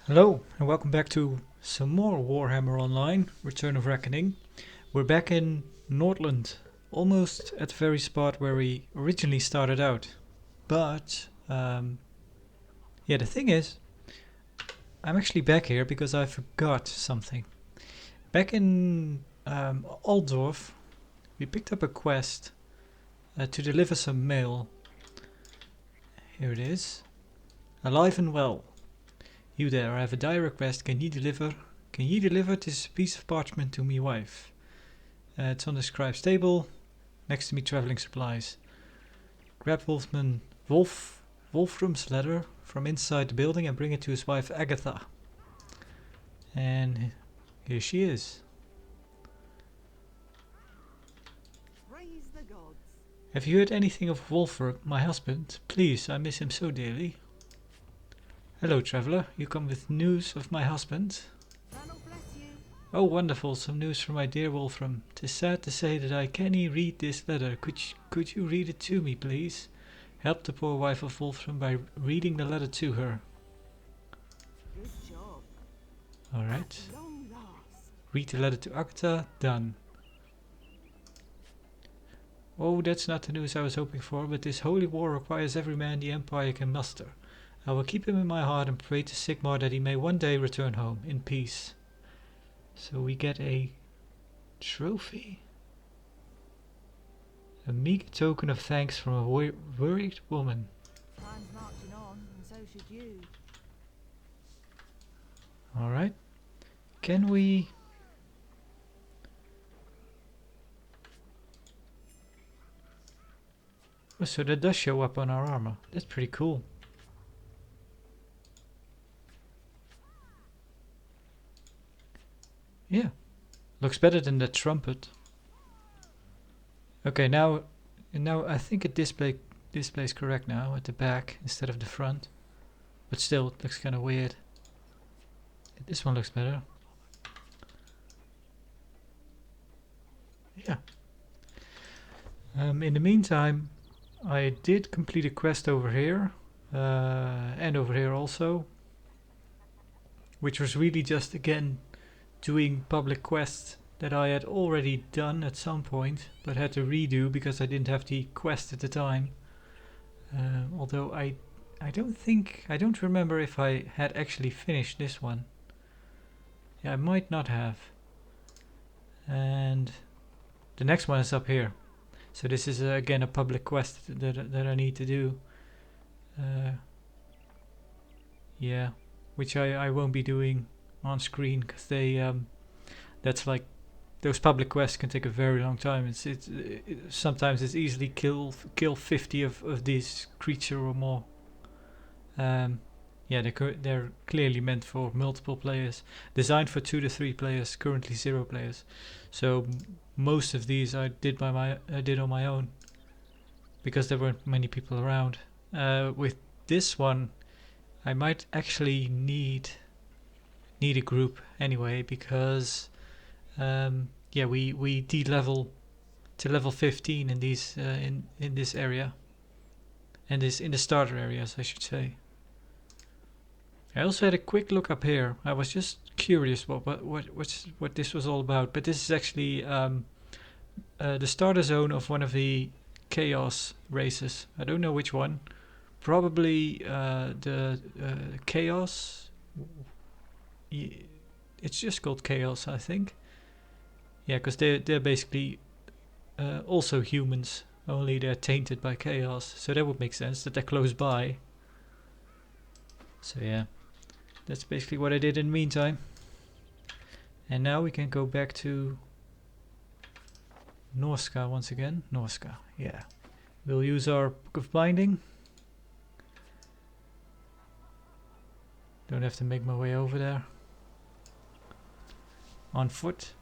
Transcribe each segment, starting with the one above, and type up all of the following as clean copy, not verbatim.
Hello and welcome back to some more Warhammer Online, Return of Reckoning. We're back in Nordland, almost at the very spot where we originally started out. But, yeah, the thing is, I'm actually back here because I forgot something. Back in Altdorf, we picked up a quest to deliver some mail. Here it is. Alive and well. You there, I have a dire request. Can ye deliver this piece of parchment to me wife? It's on the scribe's table, next to me traveling supplies. Grab Wolfram's letter from inside the building and bring it to his wife Agatha. And here she is. Praise the gods. Have you heard anything of Wolfram, my husband? Please, I miss him so dearly. Hello, traveler. You come with news of my husband? Colonel bless you. Oh, wonderful! Some news from my dear Wolfram. 'Tis sad to say that I cannae read this letter. Could you read it to me, please? Help the poor wife of Wolfram by reading the letter to her. Good job. Alright. At long last. Read the letter to Agatha. Done. Oh, that's not the news I was hoping for, but this holy war requires every man the Empire can muster. I will keep him in my heart and pray to Sigmar that he may one day return home in peace. So we get a trophy. A meek token of thanks from a worried woman. Time's marching on, and so should you. Alright. Can we... Oh, so that does show up on our armor. That's pretty cool. Yeah. Looks better than the trumpet. Okay, now I think it displays correct now at the back instead of the front. But still, it looks kind of weird. This one looks better. Yeah. In the meantime, I did complete a quest over here. And over here also. Which was really just, again, doing public quests that I had already done at some point, but had to redo because I didn't have the quest at the time. Although I don't remember if I had actually finished this one. Yeah, I might not have. And the next one is up here. So this is again a public quest that I need to do. Yeah, which I won't be doing on screen because they that's like those public quests can take a very long time. Sometimes it's easily kill 50 of these creature or more. Yeah, they're clearly meant for multiple players. Designed for 2 to 3 players. Currently 0 players. So most of these I did on my own because there weren't many people around. With this one, I might actually need a group anyway because yeah, we de-level to level 15 in these in this area, and in the starter areas, I should say. I also had a quick look up here. I was just curious what this was all about, but this is actually the starter zone of one of the chaos races. I don't know which one. Probably the chaos. It's just called chaos, I think. Yeah, because they're basically also humans, only they're tainted by chaos. So that would make sense that they're close by. So yeah, that's basically what I did in the meantime. And now we can go back to Norsca once again. Norsca, yeah. We'll use our Book of Binding. Don't have to make my way over there. On foot.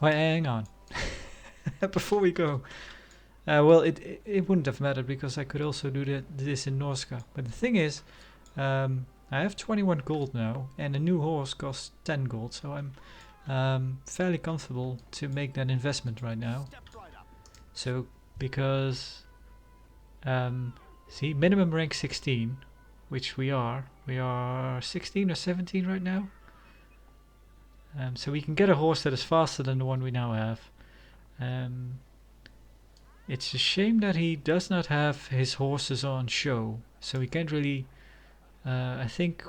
Wait, hang on. Before we go. Well, it wouldn't have mattered because I could also do this in Norsca. But the thing is, I have 21 gold now, and a new horse costs 10 gold. So I'm fairly comfortable to make that investment right now. So, because, see, minimum rank 16, which we are. We are 16 or 17 right now. So we can get a horse that is faster than the one we now have. It's a shame that he does not have his horses on show, so he can't really. I think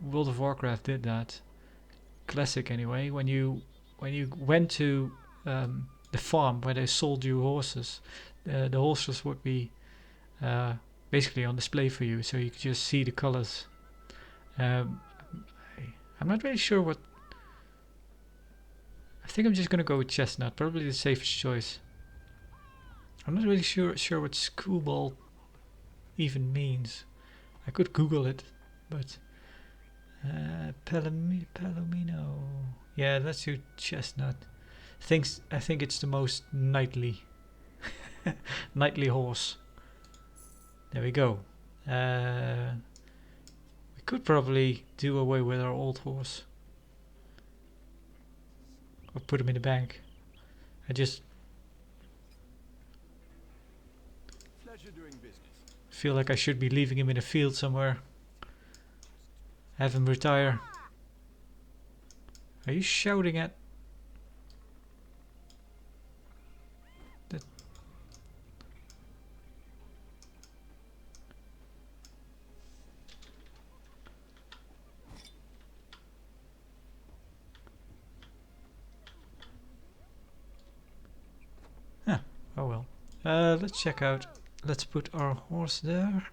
World of Warcraft did that. Classic anyway. When you went to the farm where they sold you horses, the horses would be basically on display for you, so you could just see the colors. I'm not really sure what. I think I'm just gonna go with chestnut, probably the safest choice. I'm not really sure what schoolball even means. I could Google it, but Palomino. Yeah, let's do chestnut. I think it's the most knightly knightly horse. There we go. We could probably do away with our old horse. Or put him in the bank. I just feel like I should be leaving him in a field somewhere. Have him retire. Are you shouting at... that? Huh. Oh well. Let's check out. Let's put our horse there.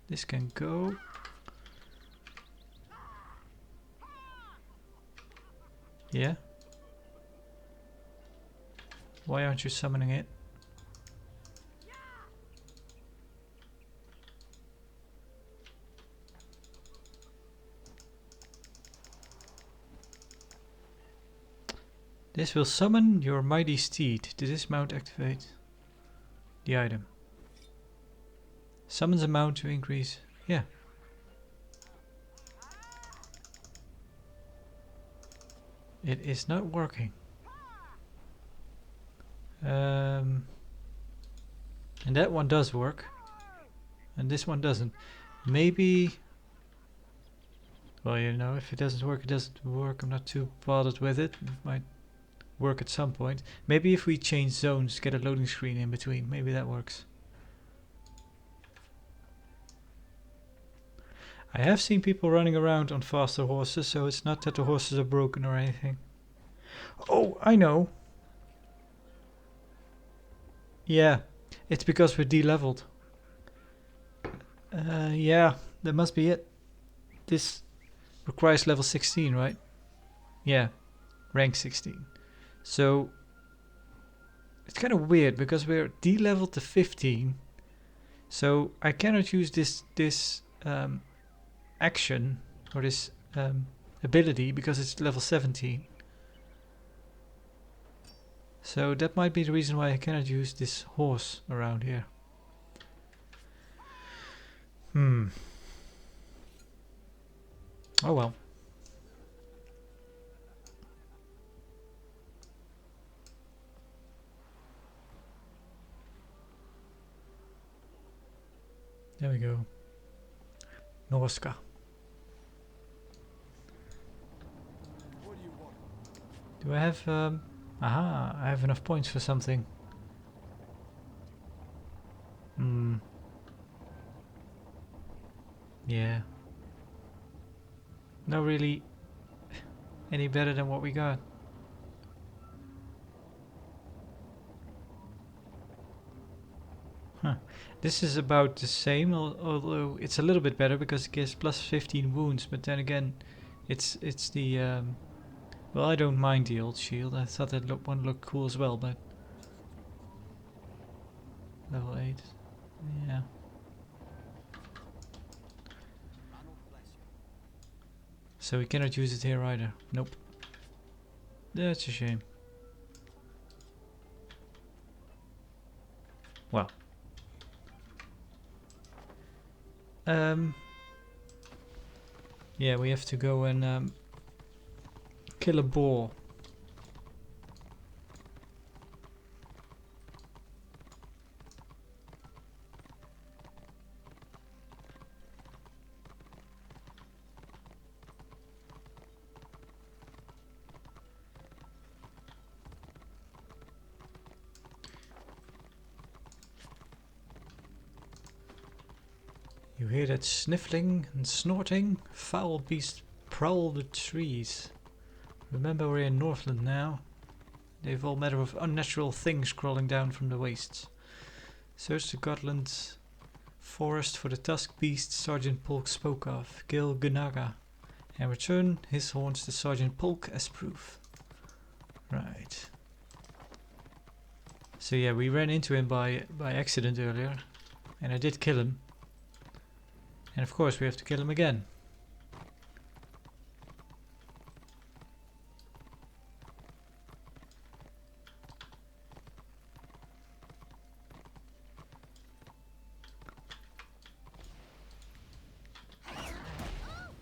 This can go. Yeah? Why aren't you summoning it? This will summon your mighty steed. Did this mount activate the item? Summons a mount to increase. Yeah. It is not working. And that one does work. And this one doesn't. Maybe... well, you know, if it doesn't work, it doesn't work. I'm not too bothered with it. It might work at some point. Maybe if we change zones, get a loading screen in between. Maybe that works. I have seen people running around on faster horses, so it's not that the horses are broken or anything. Oh, I know. Yeah, it's because we're de-leveled. Yeah, that must be it. This requires level 16, right? Yeah, rank 16. So it's kind of weird because we're de-leveled to 15. So I cannot use this action or this ability because it's level 17. So that might be the reason why I cannot use this horse around here. Oh well. There we go. Norsca. Do I have aha, I have enough points for something. Yeah. Not really any better than what we got. Huh. This is about the same, although it's a little bit better because it gives plus 15 wounds, but then again, it's the well, I don't mind the old shield. I thought that one looked cool as well, but level 8. Yeah. So we cannot use it here either. Nope. That's a shame. Well. Yeah, we have to go and kill a boar. You hear that sniffling and snorting? Foul beasts prowl the trees. Remember, we're in Northland now. They've all manner of unnatural things crawling down from the wastes. Search the Gotland forest for the tusked beast Sergeant Polk spoke of, Gil Gunaga, and return his horns to Sergeant Polk as proof. Right. So yeah, we ran into him by accident earlier, and I did kill him. And of course we have to kill him again.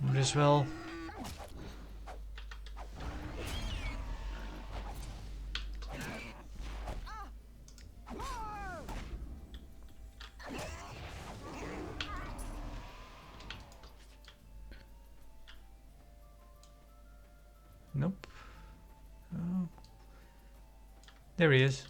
Might as well. Nope. Oh. There he is.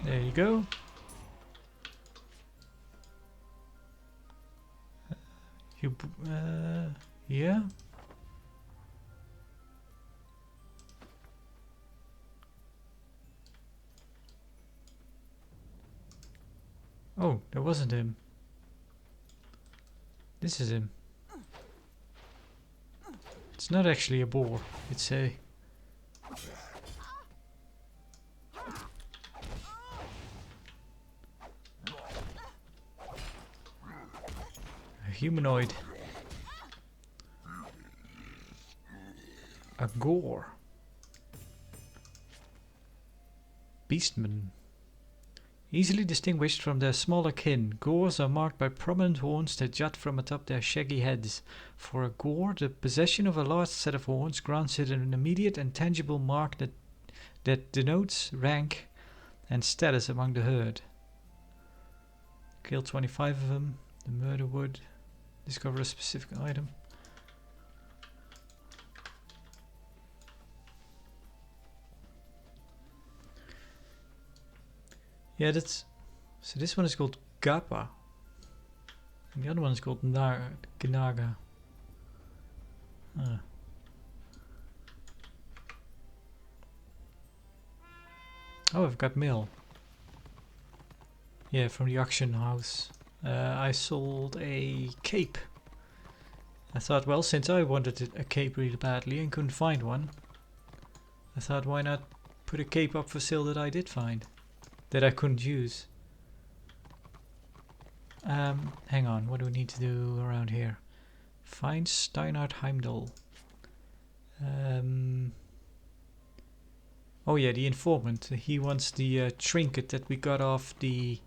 There you go. Yeah. Oh, that wasn't him. This is him. It's not actually a boar, it's a... humanoid. A gore. Beastmen. Easily distinguished from their smaller kin, gores are marked by prominent horns that jut from atop their shaggy heads. For a gore, the possession of a large set of horns grants it an immediate and tangible mark that denotes rank and status among the herd. Kill 25 of them. The murder wood. Discover a specific item. Yeah, that's... So this one is called Gappa. And the other one is called Gnaga. Oh, I've got mail. Yeah, from the auction house. I sold a cape. I thought, well, since I wanted a cape really badly and couldn't find one, I thought, why not put a cape up for sale that I did find, that I couldn't use. Hang on, what do we need to do around here? Find Steinhard Heimdall. Oh yeah, the informant. He wants the trinket that we got off the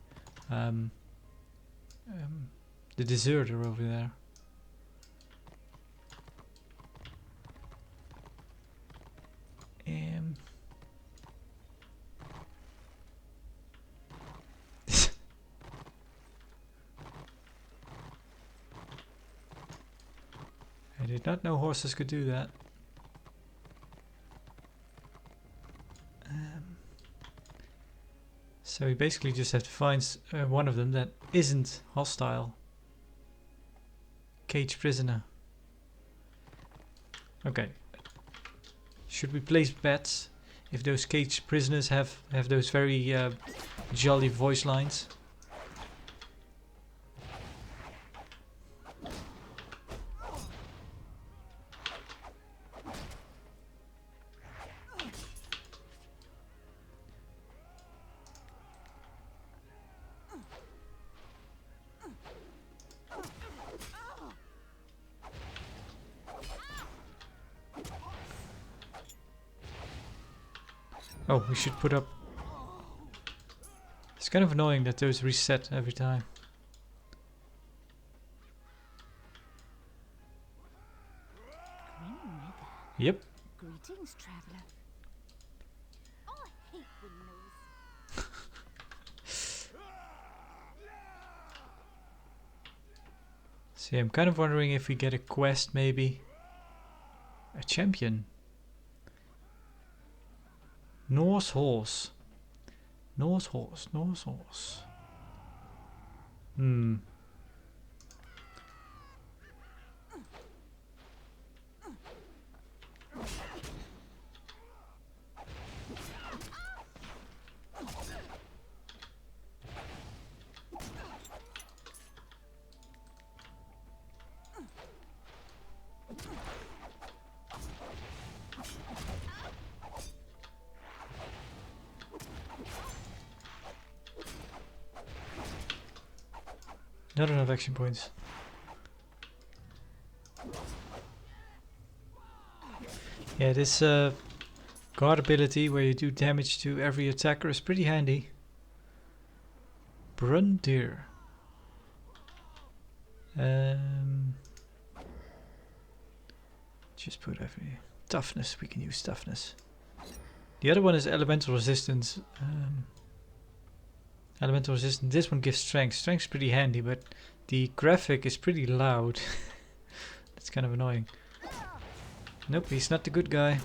deserter over there. I did not know horses could do that. So we basically just have to find one of them that isn't hostile. Caged prisoner. Okay. Should we place bets if those caged prisoners have those very jolly voice lines? Oh, we should put up... It's kind of annoying that those reset every time. Yep. Greetings, traveler. Oh, I hate windmills. See, I'm kind of wondering if we get a quest, maybe. A champion. Norse horse. Norse horse. Norse horse. Hmm. Not enough action points. Yeah, this guard ability where you do damage to every attacker is pretty handy. Brundir. Just put every toughness. We can use toughness. The other one is elemental resistance. Elemental resistance. This one gives strength. Strength's pretty handy, but the graphic is pretty loud. That's kind of annoying. Nope, he's not the good guy.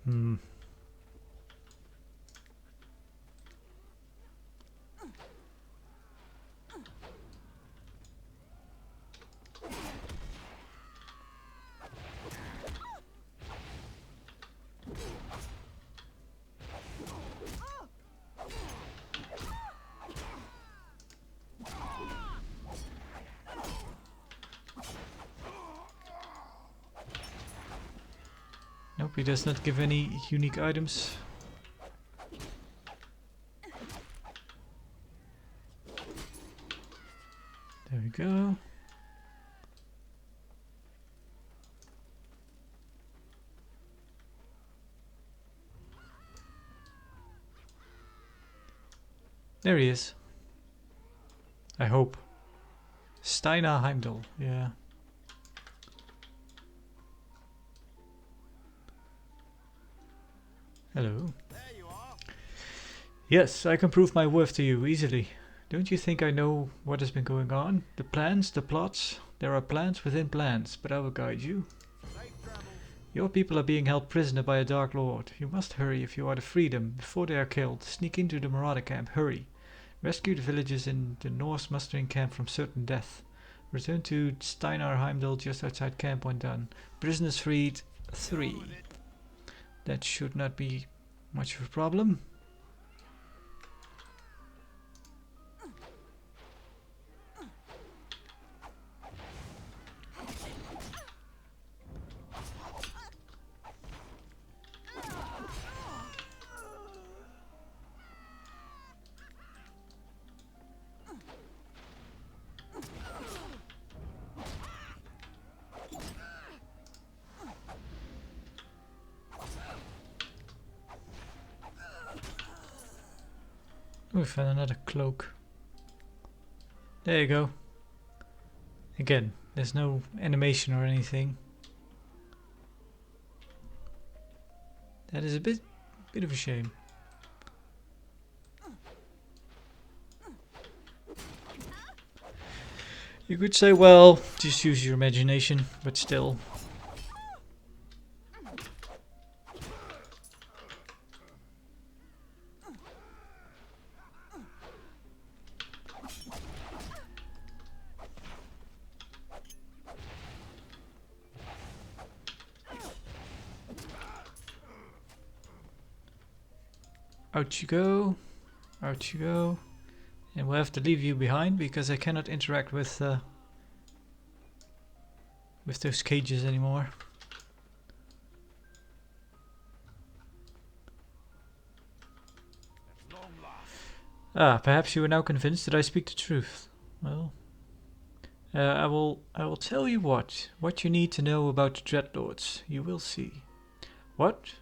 Hmm. Nope, he does not give any unique items. There we go. There he is. I hope. Steiner Heimdall, yeah. Hello. There you are. Yes, I can prove my worth to you easily. Don't you think I know what has been going on? The plans, the plots. There are plans within plans, but I will guide you. Safe travels. Your people are being held prisoner by a Dark Lord. You must hurry if you are to free them before they are killed. Sneak into the Marauder camp, hurry. Rescue the villagers in the Norse mustering camp from certain death. Return to Steinar Heimdall just outside camp when done. Prisoners freed 3. That should not be much of a problem. We found another cloak. There you go. Again, there's no animation or anything. That is a bit of a shame. You could say, well, just use your imagination, but still. Out you go, out you go, and we'll have to leave you behind because I cannot interact with those cages anymore. At long last. Ah, perhaps you are now convinced that I speak the truth. Well, I will tell you what you need to know about the Dreadlords. You will see. What?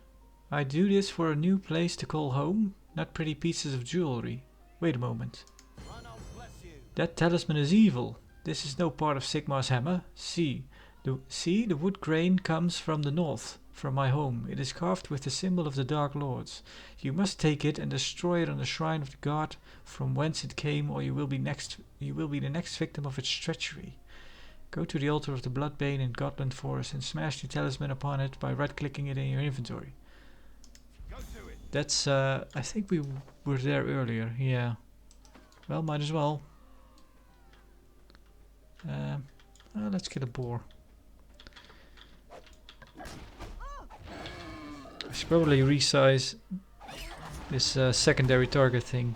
I do this for a new place to call home, not pretty pieces of jewelry. Wait a moment. Run on, bless you. That talisman is evil. This is no part of Sigmar's hammer. See, the wood grain comes from the north, from my home. It is carved with the symbol of the Dark Lords. You must take it and destroy it on the shrine of the god from whence it came, or you will be the next victim of its treachery. Go to the altar of the Bloodbane in Gotland Forest and smash the talisman upon it by right-clicking it in your inventory. Go to it. That's, I think we were there earlier, yeah. Well, might as well. Let's get a boar. I should probably resize this secondary target thing.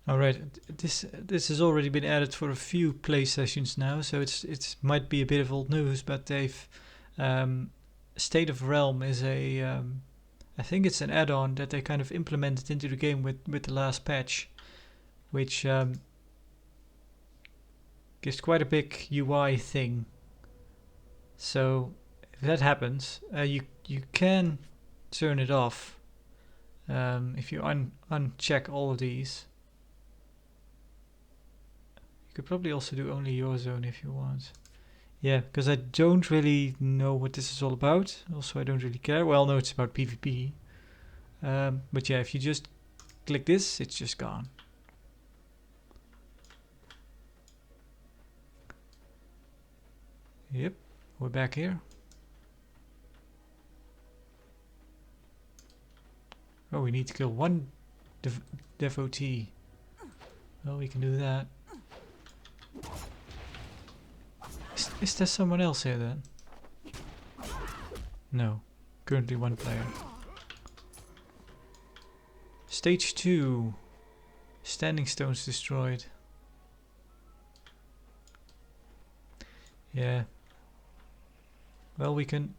Alright, this has already been added for a few play sessions now, so it's might be a bit of old news, but they've State of Realm is a I think it's an add-on that they kind of implemented into the game with the last patch, which gives quite a big UI thing. So if that happens, you can turn it off if you uncheck all of these. You could probably also do only your zone if you want. Yeah, because I don't really know what this is all about. Also, I don't really care. Well, no, it's about PvP. But yeah, if you just click this, it's just gone. Yep, we're back here. Oh, we need to kill one devotee. Well, we can do that. Is there someone else here then? No. Currently one player. Stage 2. Standing stones destroyed. Yeah. Well, we can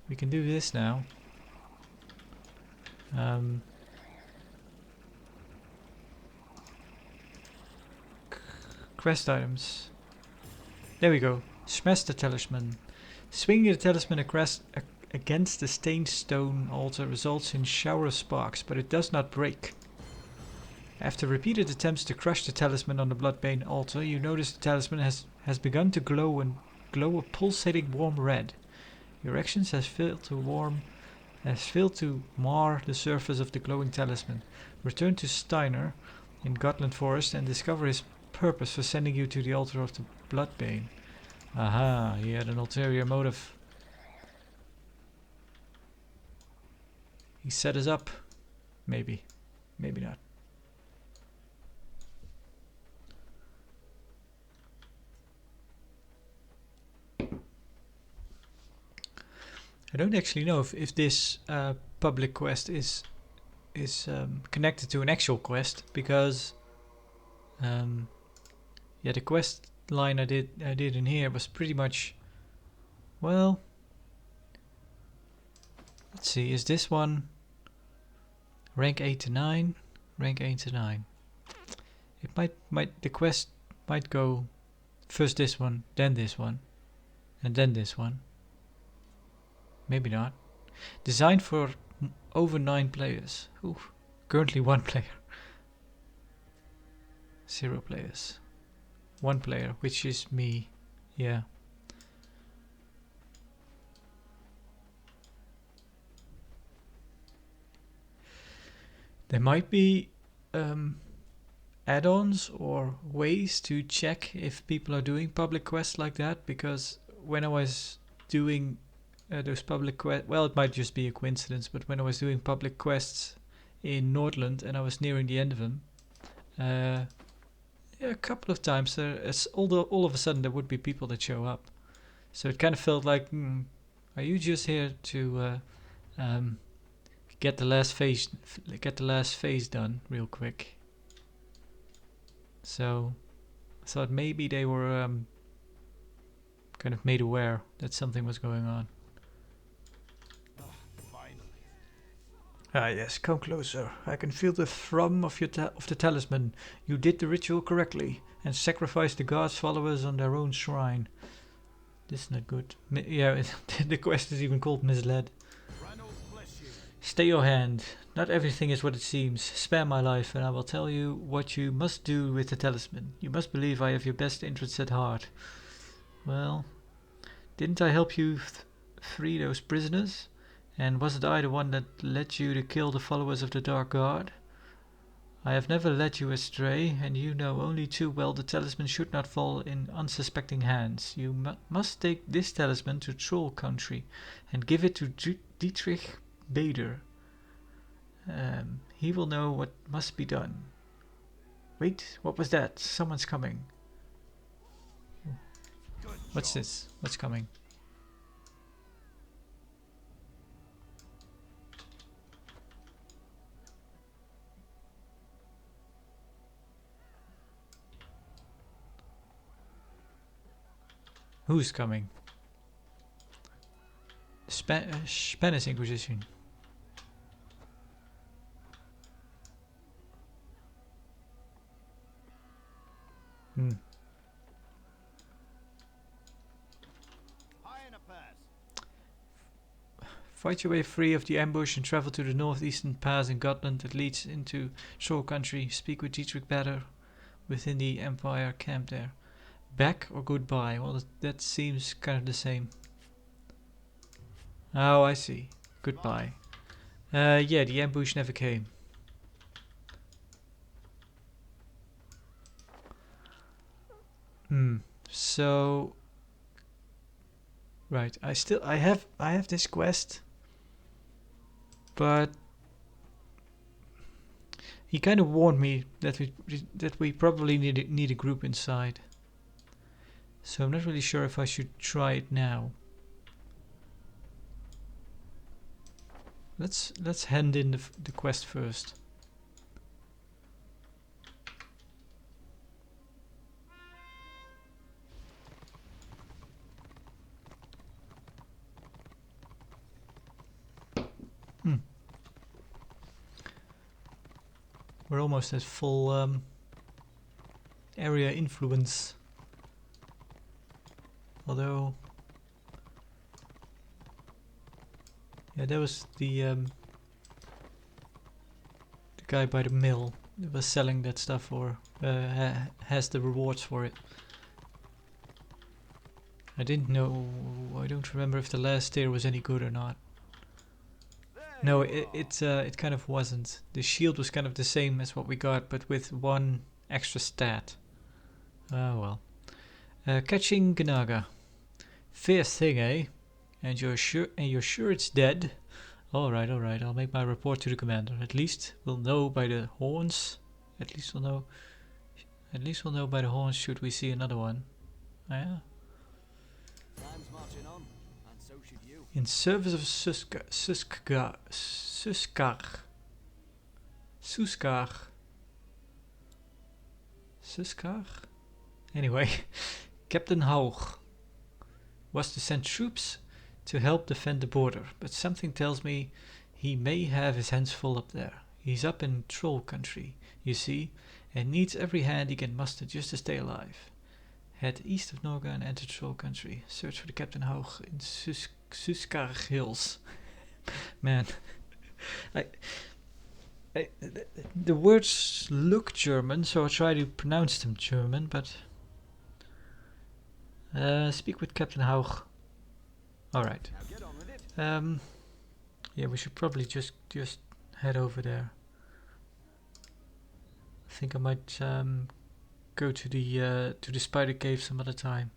do this now. Quest items. There we go. Smash the talisman. Swinging the talisman against the stained stone altar results in shower of sparks, but it does not break. After repeated attempts to crush the talisman on the Bloodbane altar, you notice the talisman has begun to glow a pulsating warm red. Your actions has failed to mar the surface of the glowing talisman. Return to Steiner in Gotland Forest and discover his purpose for sending you to the altar of the Bloodbane. Aha, he had an ulterior motive. He set us up. Maybe. Maybe not. I don't actually know if this public quest is connected to an actual quest, because yeah, the quest line I did in here was pretty much, well, let's see, is this one rank 8 to 9? Rank 8 to 9. It might the quest might go first this one, then this one, and then this one. Maybe not. Designed for over 9 players. Ooh, currently 1 player. 0 players. 1 player, which is me. Yeah. There might be add-ons or ways to check if people are doing public quests like that, because when I was doing those public quests, well, it might just be a coincidence, but when I was doing public quests in Nordland and I was nearing the end of them, yeah, a couple of times, all of a sudden there would be people that show up. So it kind of felt like, are you just here to get the last phase done real quick? So I thought maybe they were kind of made aware that something was going on. Ah yes, come closer. I can feel the thrum of of the talisman. You did the ritual correctly and sacrificed the god's followers on their own shrine. This is not good. Yeah, the quest is even called misled. Ranulph bless you. Stay your hand. Not everything is what it seems. Spare my life and I will tell you what you must do with the talisman. You must believe I have your best interests at heart. Well, didn't I help you free those prisoners? And wasn't I the one that led you to kill the followers of the Dark God? I have never led you astray, and you know only too well the talisman should not fall in unsuspecting hands. You must take this talisman to Troll Country and give it to Dietrich Bader. He will know what must be done. Wait, what was that? Someone's coming. Good What's job. this? What's coming? Who's coming? Spanish Inquisition. Hmm. High in a pass. Fight your way free of the ambush and travel to the northeastern pass in Gotland that leads into Troll Country. Speak with Dietrich Bader within the Empire camp there. Back or goodbye? Well, that seems kind of the same. Oh, I see. Goodbye. Yeah, the ambush never came. So right, I have this quest, but he kind of warned me that we probably need a group inside. So I'm not really sure if I should try it now. Let's hand in the quest first. We're almost at full area influence. Although, yeah, there was the guy by the mill that was selling that stuff, or has the rewards for it. I didn't know. I don't remember if the last tier was any good or not. No, it kind of wasn't. The shield was kind of the same as what we got, but with one extra stat. Oh well. Catching Gnaga. Fierce thing, eh? And you're sure it's dead? All right. I'll make my report to the commander. At least we'll know by the horns. At least we'll know by the horns. Should we see another one? Oh, yeah. Time's marching on, and so should you. In service of Suskar? Anyway, Captain Haug was to send troops to help defend the border, but something tells me he may have his hands full up there. He's up in Troll Country, you see, and needs every hand he can muster just to stay alive. Head east of Norga and enter Troll Country. Search for the Captain Haug in Suskar Hills. Man, the words look German, so I'll try to pronounce them German, but speak with Captain Haug. Alright. Now get on with it. Yeah, we should probably just head over there. I think I might go to the spider cave some other time.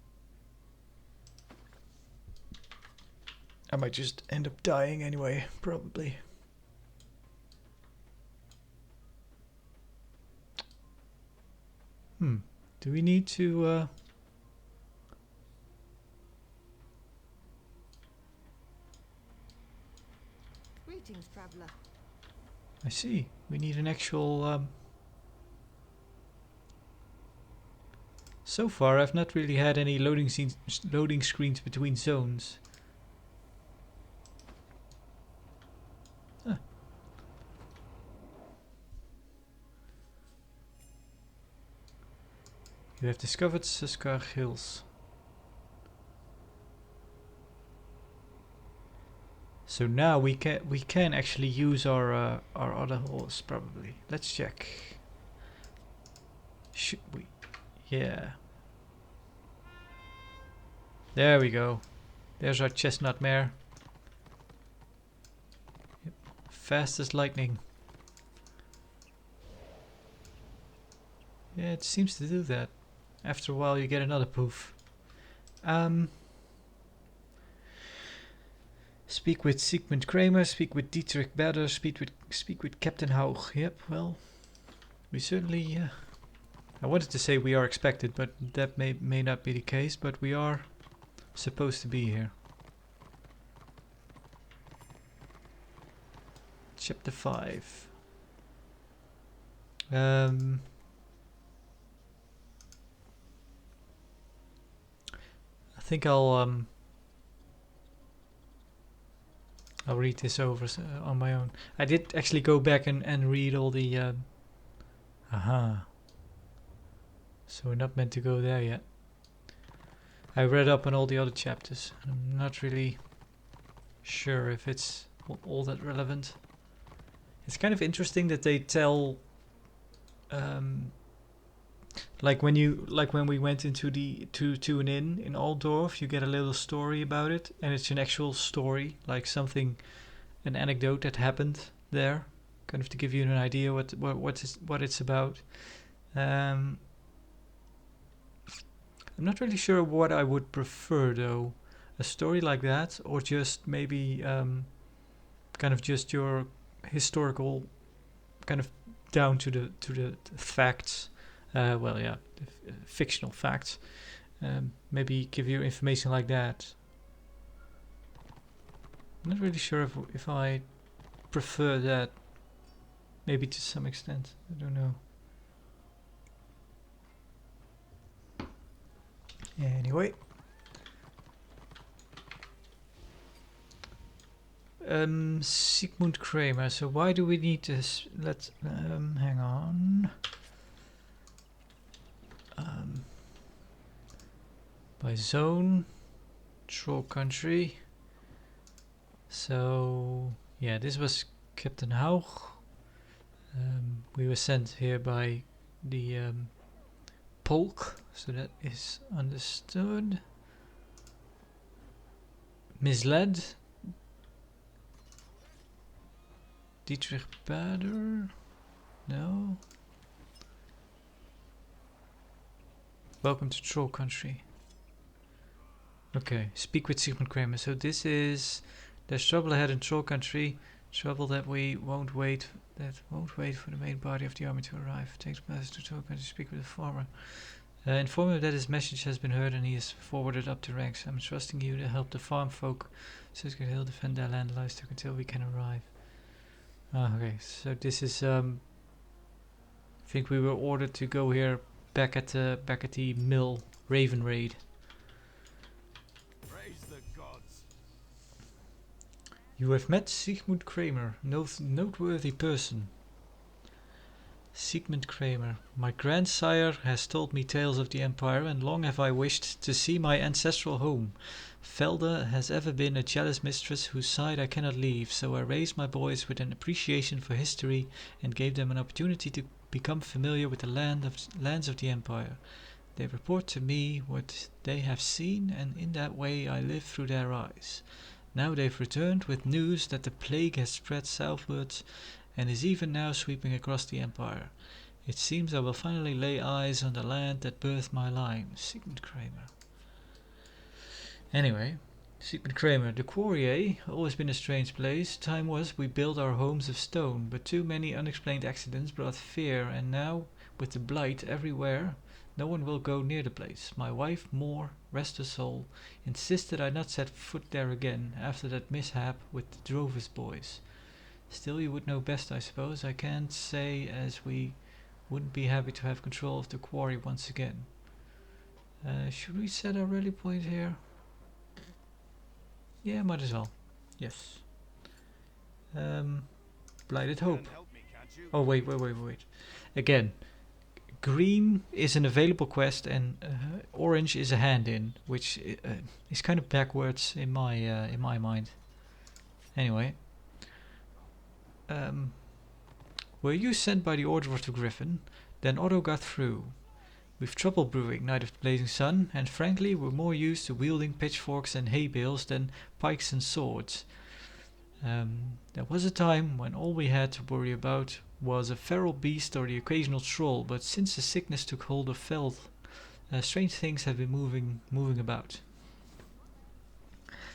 I might just end up dying anyway, probably. Do we need to Greetings, traveller. I see. We need an actual so far I've not really had any loading screens between zones. You have discovered Suskar Hills. So now we can actually use our other horse probably. Let's check. Should we? Yeah. There we go. There's our chestnut mare. Yep. Fast as lightning. Yeah, it seems to do that. After a while you get another poof. Speak with Sigmund Kramer, speak with Dietrich Bader, speak with Captain Haug. Yep, well, we certainly... I wanted to say we are expected, but that may not be the case, but we are supposed to be here. Chapter 5. I think I'll read this over on my own. I did actually go back and read all the... Aha. So we're not meant to go there yet. I read up on all the other chapters. I'm not really sure if it's all that relevant. It's kind of interesting that they tell... like when we went into to an inn in Altdorf, you get a little story about it, and it's an actual story, like something, an anecdote that happened there, kind of to give you an idea what it's about. I'm not really sure what I would prefer though, a story like that, or just maybe kind of just your historical, kind of down to the facts. Well, yeah, fictional facts. Maybe give you information like that. I'm not really sure if I prefer that. Maybe to some extent. I don't know. Anyway. Sigmund Kramer. So why do we need this? Let's hang on. By zone, troll country. So yeah, this was Captain Haug. We were sent here by the Polk, so that is understood. Misled. Dietrich Bader. No. Welcome to Troll Country. Okay, speak with Sigmund Kramer. So this is... There's trouble ahead in Troll Country. Trouble that won't wait for the main body of the army to arrive. Take the message to Troll Country, speak with the farmer. Inform him that his message has been heard and he is forwarded up the ranks. I'm trusting you to help the farm folk. Suskar Hill defend their land livestock until we can arrive. Okay, so this is... I think we were ordered to go here back at the mill, Raven Raid. Praise the gods. You have met Sigmund Kramer, noteworthy person. Sigmund Kramer. My grandsire has told me tales of the Empire, and long have I wished to see my ancestral home. Velda has ever been a jealous mistress whose side I cannot leave, so I raised my boys with an appreciation for history and gave them an opportunity to become familiar with the lands of the Empire. They report to me what they have seen, and in that way I live through their eyes. Now they've returned with news that the plague has spread southwards and is even now sweeping across the Empire. It seems I will finally lay eyes on the land that birthed my line. Sigmund Kramer. Anyway, Sigmund Kramer. The quarry, eh? Always been a strange place. Time was we built our homes of stone, but too many unexplained accidents brought fear, and now, with the blight everywhere, no one will go near the place. My wife, Moore, rest her soul, insisted I not set foot there again after that mishap with the drover's boys. Still, you would know best, I suppose. I can't say as we wouldn't be happy to have control of the quarry once again. Should we set our rally point here? Yeah, might as well. Yes. Blighted Hope. Help me, can't you? Oh, wait. Again. green is an available quest and orange is a hand-in, which is kind of backwards in my mind. Anyway, were you sent by the order of the Griffin? Then Otto got through. We've trouble brewing, Knight of the Blazing Sun, and frankly we're more used to wielding pitchforks and hay bales than pikes and swords. There was a time when all we had to worry about was a feral beast or the occasional troll, but since the sickness took hold of Feld, strange things have been moving about.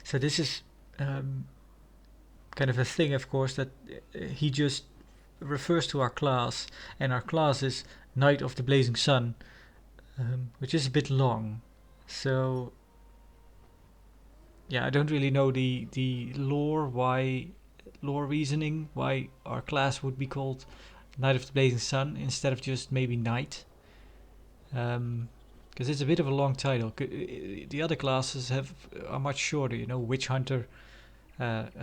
So this is kind of a thing, of course, that he just refers to our class, and our class is Knight of the Blazing Sun, which is a bit long. So yeah, I don't really know the lore reasoning why our class would be called Knight of the Blazing Sun instead of just maybe Knight, because it's a bit of a long title. The other classes are much shorter, you know, Witch Hunter,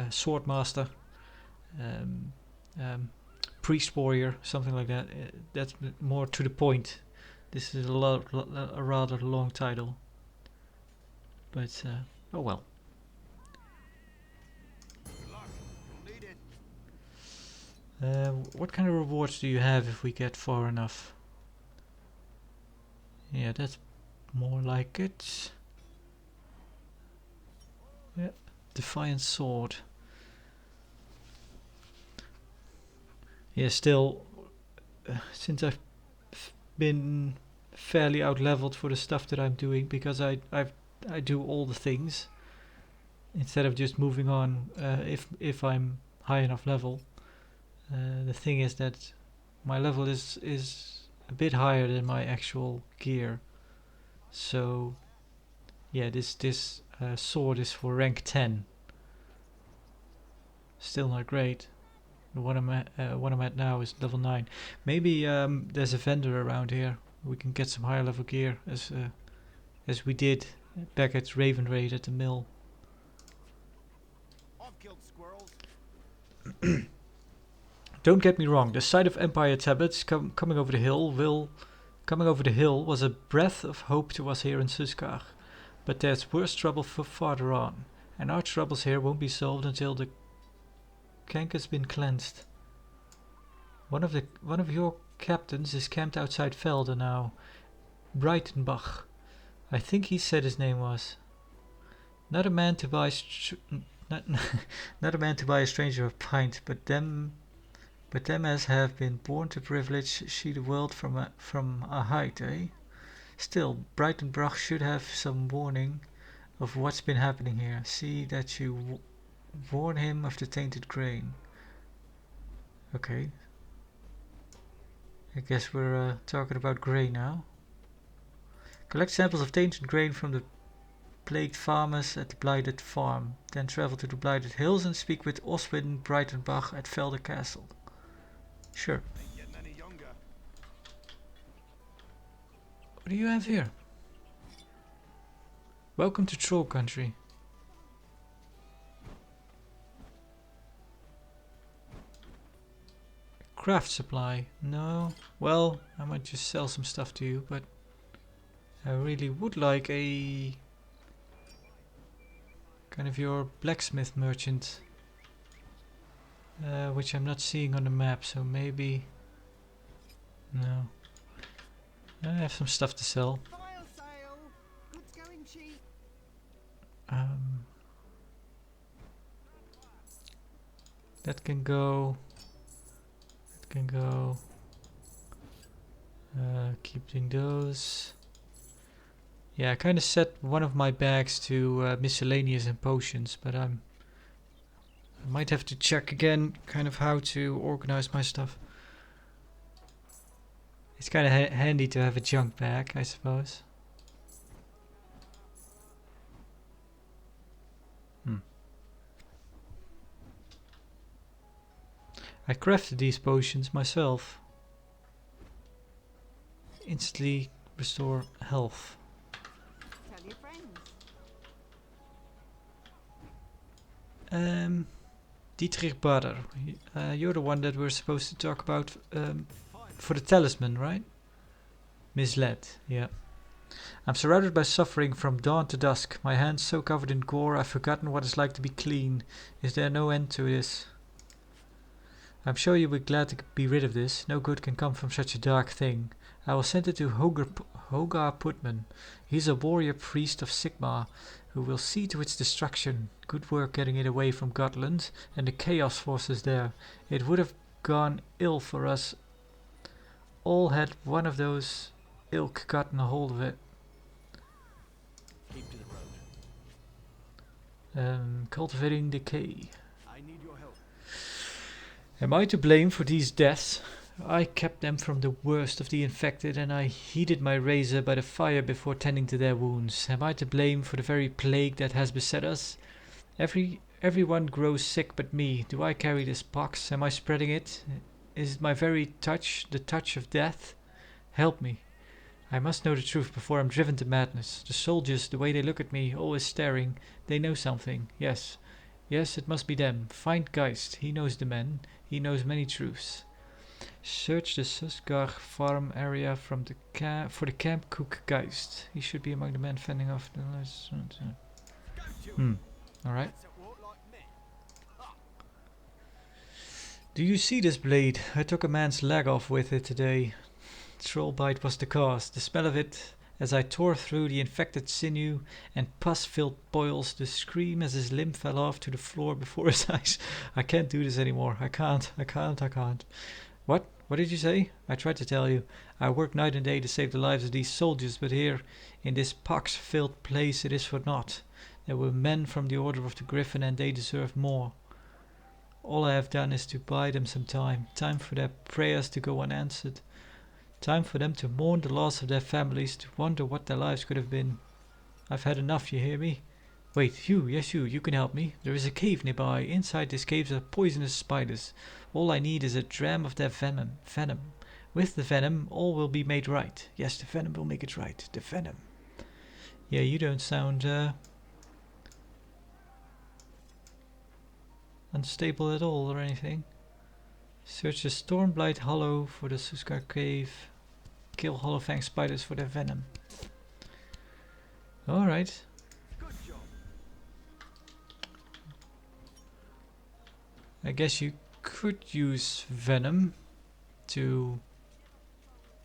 Sword Master, Priest Warrior, something like that. That's more to the point. This is a rather long title, but oh well. What kind of rewards do you have if we get far enough? Yeah, that's more like it. Yeah, Defiant Sword. Yeah, still, since I've been fairly out-leveled for the stuff that I'm doing, because I do all the things instead of just moving on if I'm high enough level. The thing is that my level is a bit higher than my actual gear, so yeah, this sword is for rank 10. Still not great. The one I'm at now is level 9. Maybe there's a vendor around here. We can get some higher level gear as we did back at Raven Raid at the mill. I've killed squirrels. Don't get me wrong. The sight of Empire tablets coming over the hill was a breath of hope to us here in Suskar. But there's worse trouble for farther on, and our troubles here won't be solved until the Kanker's been cleansed. One of your captains is camped outside Velden now. Breitenbach, I think he said his name was. Not a man to buy not a man to buy a stranger a pint, but them as have been born to privilege see the world from a height, eh? Still, Breitenbach should have some warning of what's been happening here. See that you warn him of the tainted grain. Okay. I guess we're talking about grain now. Collect samples of tainted grain from the plagued farmers at the Blighted Farm. Then travel to the Blighted Hills and speak with Oswin Breitenbach at Velde Castle. Sure. What do you have here? Welcome to Troll Country. Craft supply. No. Well, I might just sell some stuff to you, but I really would like a kind of your blacksmith merchant, which I'm not seeing on the map, so maybe no. I have some stuff to sell. Fire sale. Goods going cheap. That can go. That can go. Keeping those. Yeah, I kind of set one of my bags to miscellaneous and potions, but I might have to check again kind of how to organize my stuff. It's kind of handy to have a junk bag, I suppose. I crafted these potions myself. Instantly restore health. Tell your friends. Dietrich Bader, you're the one that we're supposed to talk about for the talisman, right? Misled, yeah. I'm surrounded by suffering from dawn to dusk. My hands so covered in gore I've forgotten what it's like to be clean. Is there no end to this? I'm sure you'll be glad to be rid of this. No good can come from such a dark thing. I will send it to Hogar Putman. He's a warrior priest of Sigmar, who will see to its destruction. Good work getting it away from Gotland and the Chaos forces there. It would have gone ill for us all had one of those ilk gotten a hold of it. Keep to the road. Cultivating decay. I need your help. Am I to blame for these deaths? I kept them from the worst of the infected, and I heated my razor by the fire before tending to their wounds. Am I to blame for the very plague that has beset us? Everyone grows sick but me. Do I carry this pox? Am I spreading it? Is it my very touch, the touch of death? Help me. I must know the truth before I'm driven to madness. The soldiers, the way they look at me, always staring, they know something. Yes, it must be them. Find Geist. He knows the men. He knows many truths. Search the Susgar farm area from the for the camp cook Geist. He should be among the men fending off the last. Alright. Do you see this blade? I took a man's leg off with it today. Troll bite was the cause. The smell of it, as I tore through the infected sinew and pus-filled boils, the scream as his limb fell off to the floor before his eyes. I can't do this anymore. I can't. What? What did you say? I tried to tell you. I work night and day to save the lives of these soldiers, but here, in this pox-filled place, it is for naught. There were men from the Order of the Griffin, and they deserve more. All I have done is to buy them some time. Time for their prayers to go unanswered. Time for them to mourn the loss of their families, to wonder what their lives could have been. I've had enough, you hear me? Wait, you can help me. There is a cave nearby. Inside this cave are poisonous spiders. All I need is a dram of their venom. With the venom, all will be made right. Yes, the venom will make it right. The venom. Yeah, you don't sound unstable at all or anything. Search the Stormblight Hollow for the Susgar Cave. Kill Hollowfang spiders for their venom. Alright. I guess you could use venom to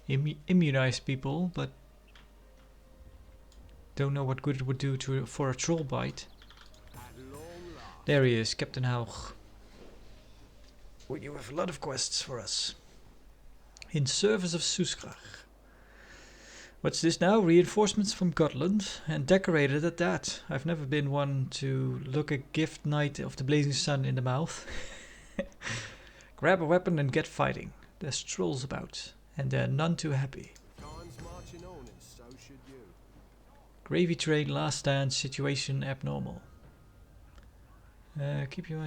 immunize people, but don't know what good it would do for a troll bite. There he is, Captain Haug. Well, you have a lot of quests for us. In service of Susgar. What's this now? Reinforcements from Gotland, and decorated at that. I've never been one to look a gift knight of the blazing sun in the mouth. Grab a weapon and get fighting. There's trolls about, and they're none too happy. Time's marching on, and so should you. Gravy train, last stand, situation abnormal. Keep your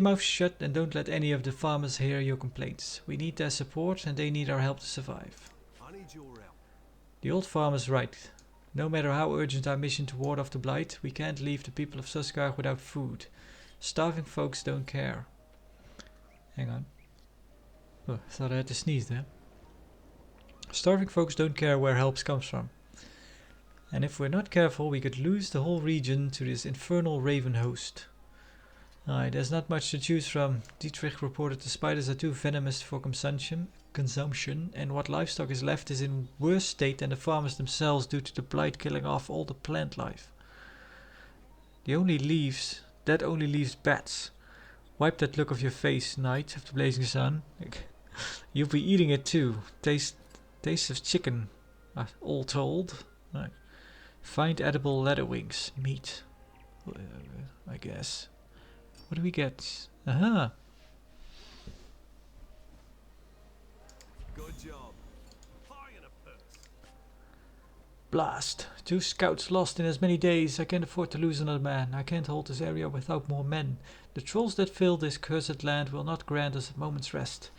mouth shut and don't let any of the farmers hear your complaints. We need their support and they need our help to survive. I need your help. The old farmer's right. No matter how urgent our mission to ward off the blight, we can't leave the people of Susgar without food. Starving folks don't care. Hang on. Oh, I thought I had to sneeze there. Starving folks don't care where help comes from. And if we're not careful, we could lose the whole region to this infernal raven host. Aye, there's not much to choose from. Dietrich reported the spiders are too venomous for consumption, and what livestock is left is in worse state than the farmers themselves due to the blight killing off all the plant life. That only leaves bats. Wipe that look off your face, knight of the blazing sun. You'll be eating it too. Taste of chicken, all told. Right. Find edible leather wings. Meat. I guess. What do we get? Aha! Good job. Fire in a purse. Blast. 2 scouts lost in as many days. I can't afford to lose another man. I can't hold this area without more men. The trolls that fill this cursed land will not grant us a moment's rest.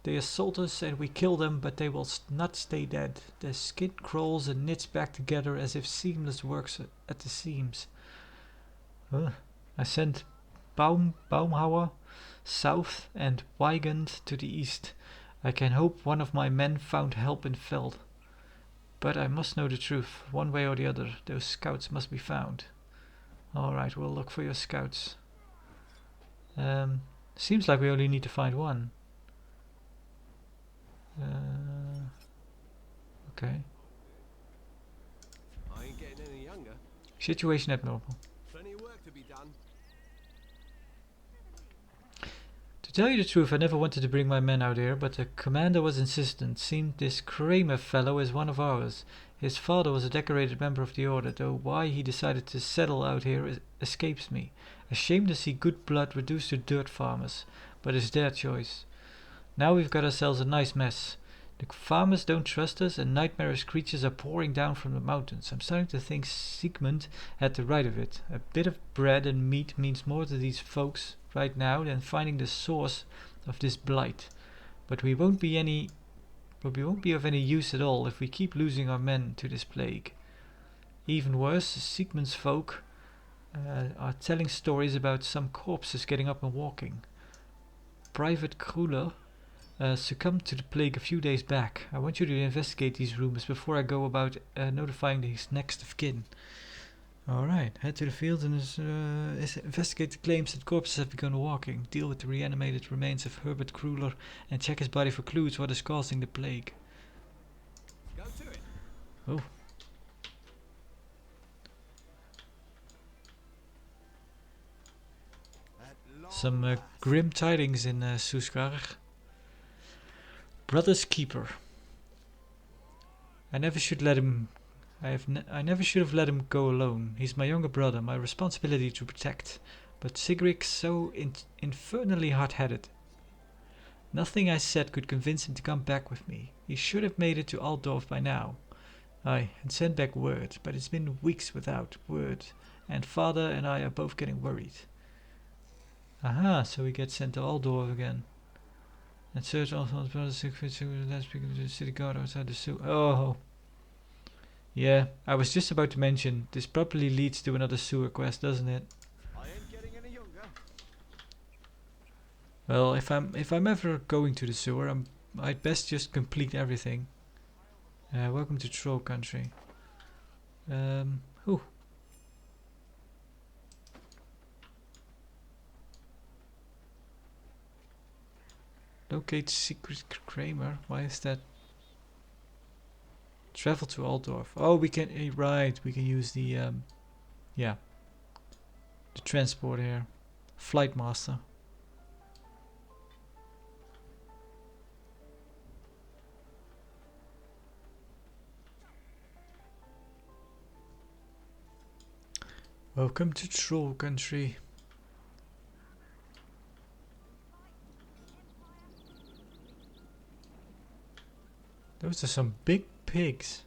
They assault us and we kill them, but they will not stay dead. Their skin crawls and knits back together as if seamless works at the seams. I sent Baumhauer south and Weigand to the east. I can hope one of my men found help in Veld. But I must know the truth, one way or the other. Those scouts must be found. Alright, we'll look for your scouts. Seems like we only need to find one. Okay. I ain't getting any younger. Situation abnormal. Plenty of work to be done. To tell you the truth, I never wanted to bring my men out here, but the commander was insistent. Seemed this Kramer fellow is one of ours. His father was a decorated member of the order, though why he decided to settle out here escapes me. A shame to see good blood reduced to dirt farmers, but it's their choice. Now we've got ourselves a nice mess. The farmers don't trust us, and nightmarish creatures are pouring down from the mountains. I'm starting to think Sigmund had the right of it. A bit of bread and meat means more to these folks right now than finding the source of this blight. But we won't be of any use at all if we keep losing our men to this plague. Even worse, Sigmund's folk are telling stories about some corpses getting up and walking. Private Kruller succumbed to the plague a few days back. I want you to investigate these rumors before I go about notifying his next of kin. Alright, head to the field and investigate the claims that corpses have begun walking. Deal with the reanimated remains of Herbert Kruller and check his body for clues what is causing the plague. Go to it. Oh. Some grim tidings in Suskarg. Brother's keeper. I never should let him. I never should have let him go alone. He's my younger brother, my responsibility to protect. But Sigrik's so infernally hard-headed. Nothing I said could convince him to come back with me. He should have made it to Altdorf by now. Aye, and sent back word, but it's been weeks without word, and father and I are both getting worried. Aha, so we get sent to Altdorf again. And search also on brothers secrets let's begin to the city guard outside the sewer. Oh. Yeah, I was just about to mention, this probably leads to another sewer quest, doesn't it? I ain't getting any younger. Well, if I'm ever going to the sewer, I'd best just complete everything. Welcome to Troll Country. Whew. Locate secret Kramer. Why is that? Travel to Altdorf. Oh, we can right. We can use the yeah, the transport here. Flight master. Welcome to Troll Country. Those are some big pigs.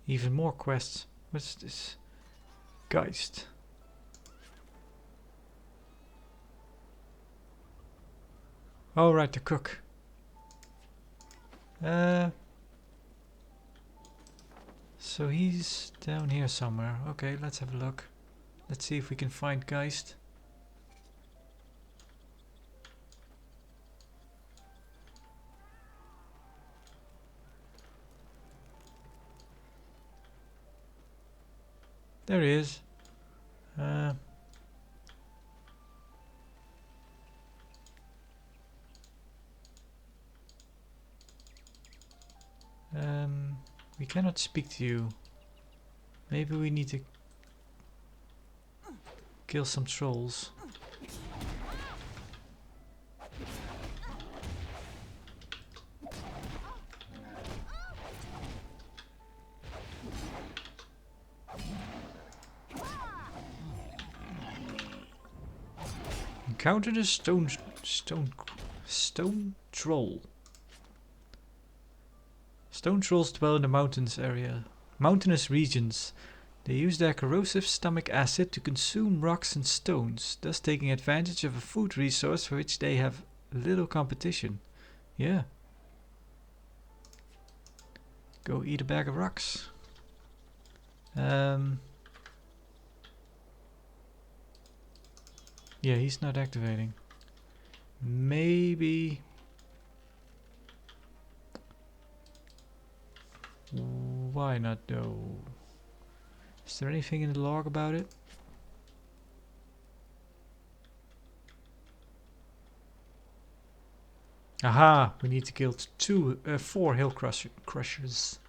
Even more quests. What's this? Geist. Oh, right, the cook. So he's down here somewhere. Okay, let's have a look. Let's see if we can find Geist. There he is. We cannot speak to you. Maybe we need to kill some trolls. Encountered a stone troll. Stone trolls dwell in the mountainous regions. They use their corrosive stomach acid to consume rocks and stones, thus taking advantage of a food resource for which they have little competition. Yeah. Go eat a bag of rocks. Yeah, he's not activating. Maybe... Why not though? Is there anything in the log about it? Aha! We need to kill 4 hill crushers.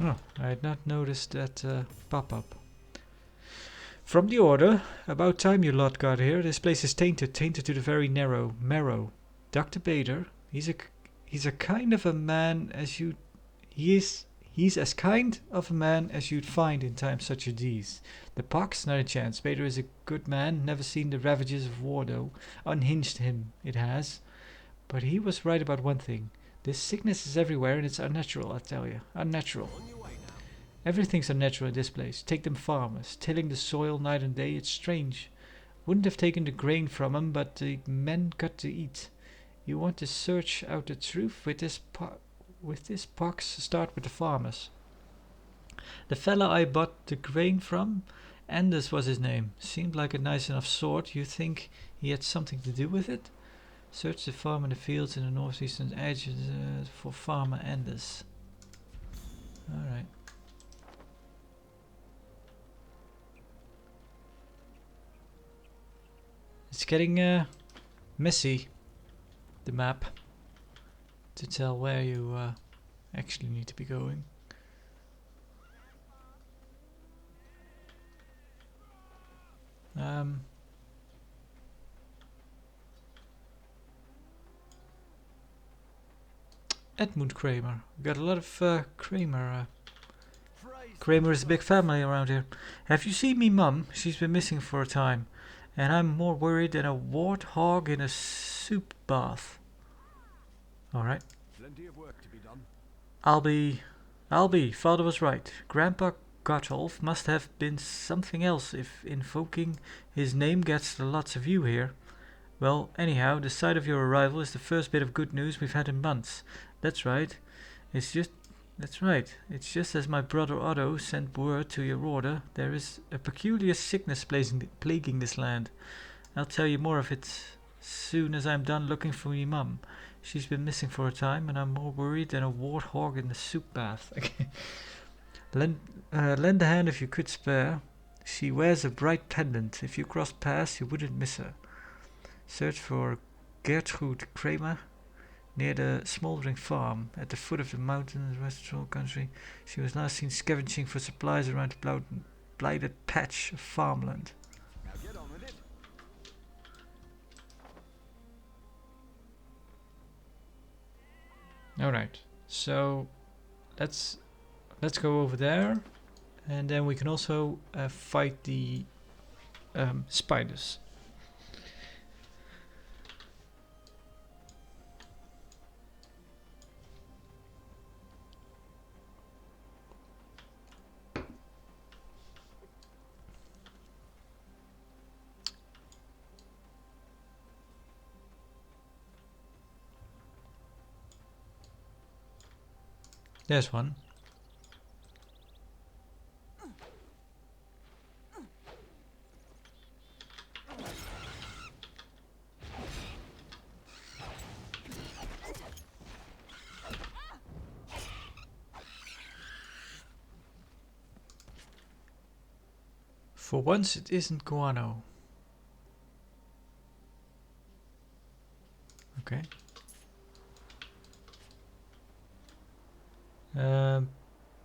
Oh, I had not noticed that pop-up. From the order, about time you lot got here. This place is tainted to the very marrow. Dr. Bader, he's a kind of a man as you, he's as kind of a man as you'd find in times such as these. The pox, not a chance. Bader is a good man, never seen the ravages of war though. Unhinged him, it has. But he was right about one thing. This sickness is everywhere and it's unnatural, I tell you. Unnatural. On your way now. Everything's unnatural in this place. Take them farmers, tilling the soil night and day. It's strange. Wouldn't have taken the grain from 'em, but the men got to eat. You want to search out the truth with this pox? Start with the farmers. The fella I bought the grain from, Anders was his name. Seemed like a nice enough sort. You think he had something to do with it? Search the farm and the fields in the northeastern edge for farmer Anders. Alright. It's getting messy, the map, to tell where you actually need to be going. Edmund Kramer. We got a lot of Kramer. Kramer is a big family around here. Have you seen me mum? She's been missing for a time. And I'm more worried than a warthog in a soup bath. Alright. Plenty of work to be done. I'll be. Father was right. Grandpa Gottolf must have been something else if invoking his name gets lots of you here. Well, anyhow, the sight of your arrival is the first bit of good news we've had in months. That's right. It's just as my brother Otto sent word to your order. There is a peculiar sickness plaguing this land. I'll tell you more of it soon as I'm done looking for me mum. She's been missing for a time, and I'm more worried than a warthog in the soup bath. Lend a hand if you could spare. She wears a bright pendant. If you crossed paths, you wouldn't miss her. Search for Gertrude Kramer near the smoldering farm at the foot of the mountain in the Western country. She was last seen scavenging for supplies around the blighted patch of farmland. Now get on with it. Alright, so let's go over there, and then we can also fight the spiders. There's one. For once it isn't guano. Okay.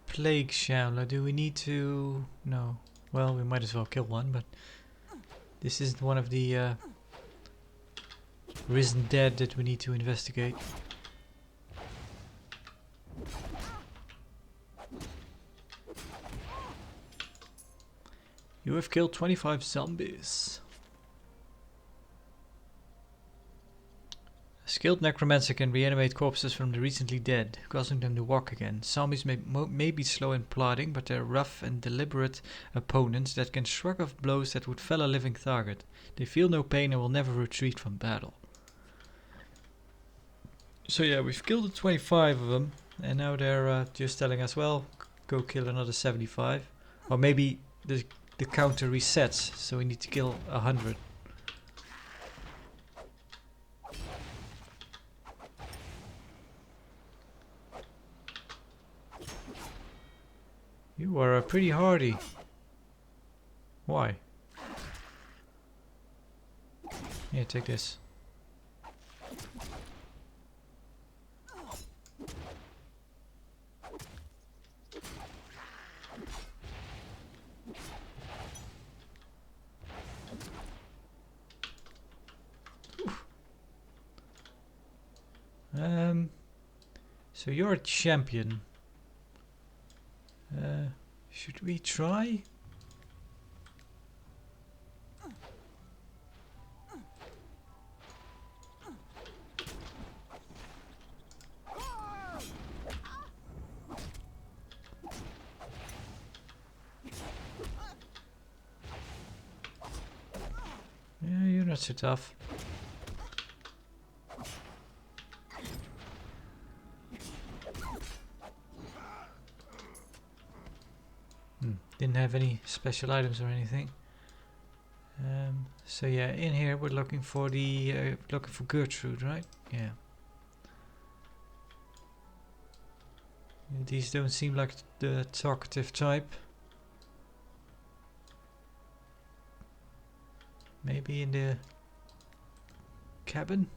Plague Shambler, do we need to... No. Well, we might as well kill one, but... This isn't one of the risen dead that we need to investigate. You have killed 25 zombies. Skilled necromancer can reanimate corpses from the recently dead, causing them to walk again. Zombies may be slow and plodding, but they're rough and deliberate opponents that can shrug off blows that would fell a living target. They feel no pain and will never retreat from battle. So yeah, we've killed 25 of them, and now they're just telling us, well, go kill another 75. Or maybe the counter resets, so we need to kill 100. You are pretty hardy. Why? Here, take this. So you're a champion. Should we try? Yeah, you're not so tough. Didn't have any special items or anything. So yeah, in here we're looking for the Gertrude, right? Yeah. These don't seem like the talkative type. Maybe in the cabin?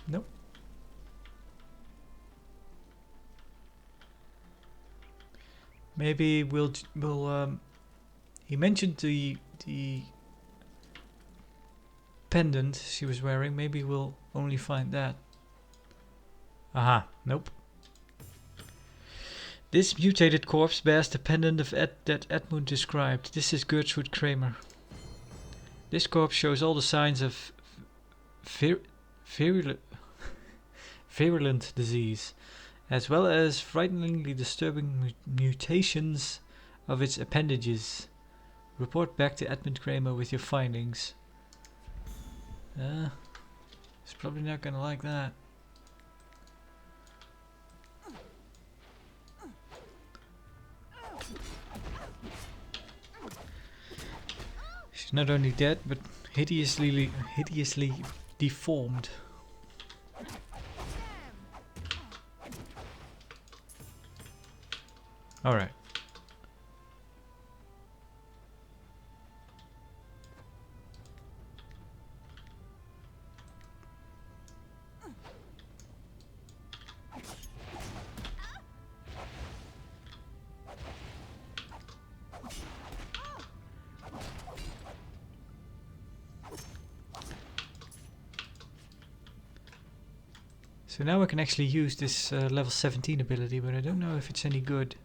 Nope. Maybe we'll he mentioned the pendant she was wearing. Maybe we'll only find that. Aha, nope. This mutated corpse bears the pendant of that Edmund described. This is Gertrude Kramer. This corpse shows all the signs of virulent disease, as well as frighteningly disturbing mutations of its appendages. Report back to Edmund Kramer with your findings. He's probably not gonna like that. She's not only dead, but hideously deformed. Alright. So now I can actually use this level 17 ability, but I don't know if it's any good.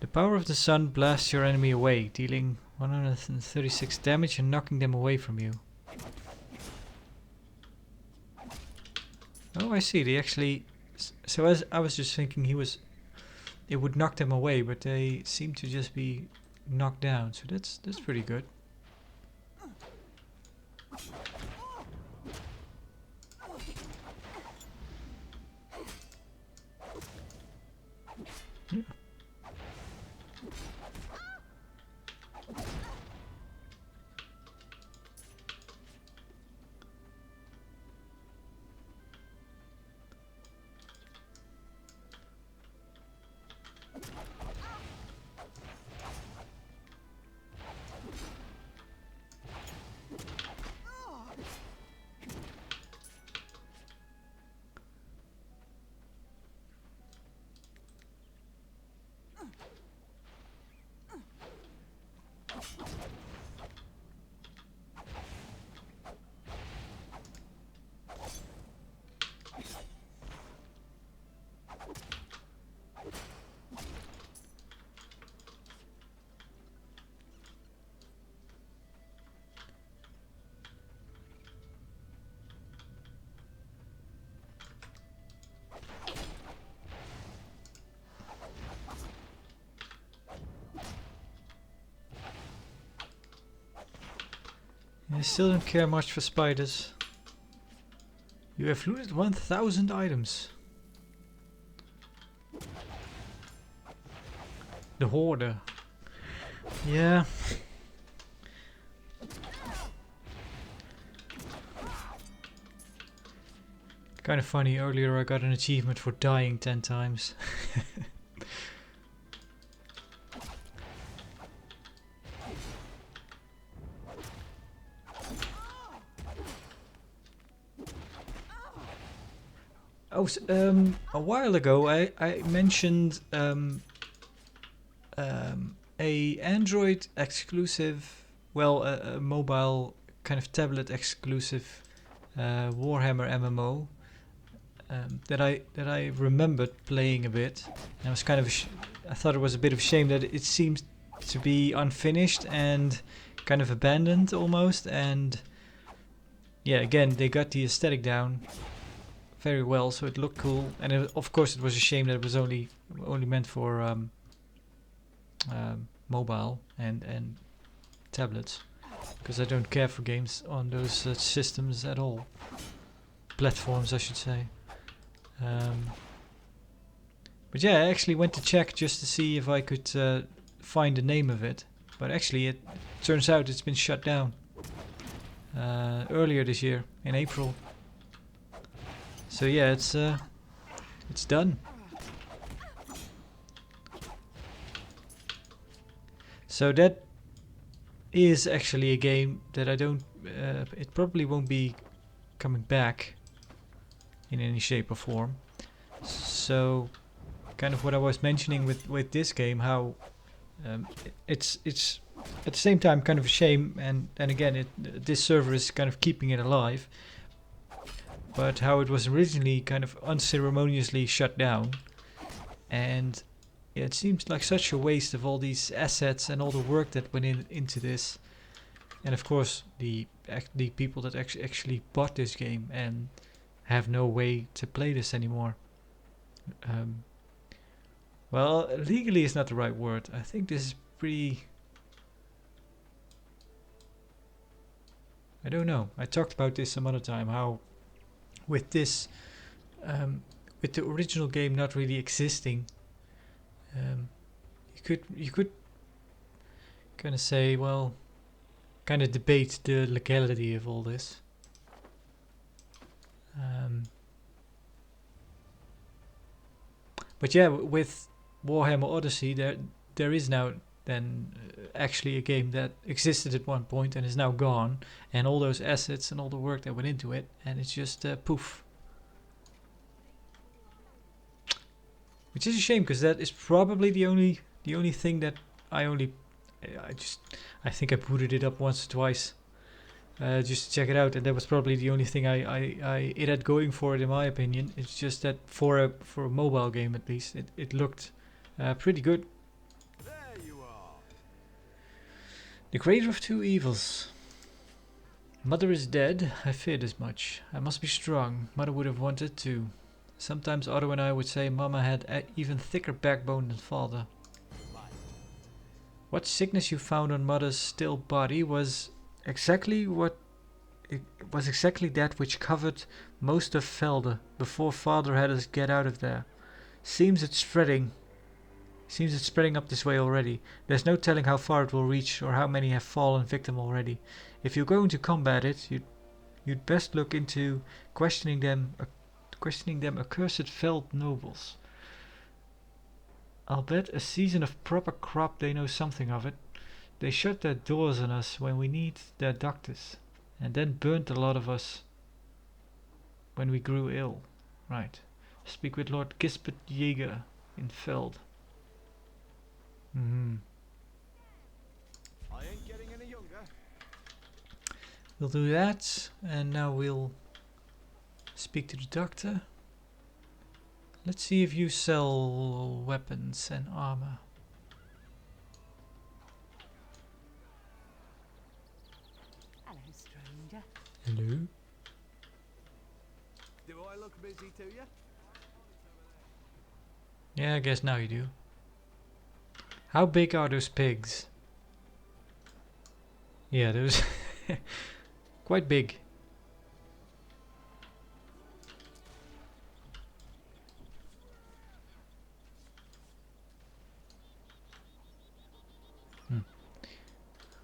The power of the sun blasts your enemy away, dealing 136 damage and knocking them away from you. Oh, I see. They actually... So as I was just thinking it would knock them away, but they seem to just be knocked down. So that's pretty good. Yeah. I still don't care much for spiders. You have looted 1000 items. The hoarder. Yeah. Kind of funny, earlier I got an achievement for dying 10 times. Oh, a while ago I mentioned a Android exclusive, well, a mobile kind of tablet exclusive Warhammer MMO that I remembered playing a bit. And I was kind of I thought it was a bit of a shame that it seems to be unfinished and kind of abandoned almost. And yeah, again, they got the aesthetic down very well, so it looked cool. And of course, it was a shame that it was only meant for mobile and tablets, because I don't care for games on those systems at all. Platforms, I should say. But yeah, I actually went to check just to see if I could find the name of it. But actually, it turns out it's been shut down earlier this year in April. So yeah, it's done. So that is actually a game that I don't. It probably won't be coming back in any shape or form. So, kind of what I was mentioning with this game, how it's at the same time kind of a shame, and again, this server is kind of keeping it alive. But how it was originally kind of unceremoniously shut down, and yeah, it seems like such a waste of all these assets and all the work that went into this, and of course the people that actually bought this game and have no way to play this anymore. Well, legally is not the right word. I think this is pretty. I don't know. I talked about this some other time. How with this, with the original game not really existing, you could kind of say, well, kind of debate the legality of all this. But yeah, with Warhammer Odyssey, there is now then actually a game that existed at one point and is now gone, and all those assets and all the work that went into it, and it's just poof. Which is a shame, because that is probably the only thing that I think I booted it up once or twice just to check it out, and that was probably the only thing it had going for it, in my opinion. It's just that for a mobile game, at least, it looked pretty good. There you are. The greater of two evils. Mother is dead. I feared as much. I must be strong. Mother would have wanted to. Sometimes Otto and I would say Mama had even thicker backbone than Father. What sickness you found on Mother's still body was exactly that which covered most of Velde before Father had us get out of there. Seems it's spreading up this way already. There's no telling how far it will reach or how many have fallen victim already. If you're going to combat it, you'd best look into questioning them accursed Veld nobles. I'll bet a season of proper crop they know something of it. They shut their doors on us when we need their doctors, and then burnt a lot of us when we grew ill. Right. Speak with Lord Gisbert Jaeger in Veld. I ain't getting any younger. We'll do that, and now we'll speak to the doctor. Let's see if you sell weapons and armor. Hello, stranger. Hello? Do I look busy to you? Yeah, I guess now you do. How big are those pigs? Yeah, those quite big.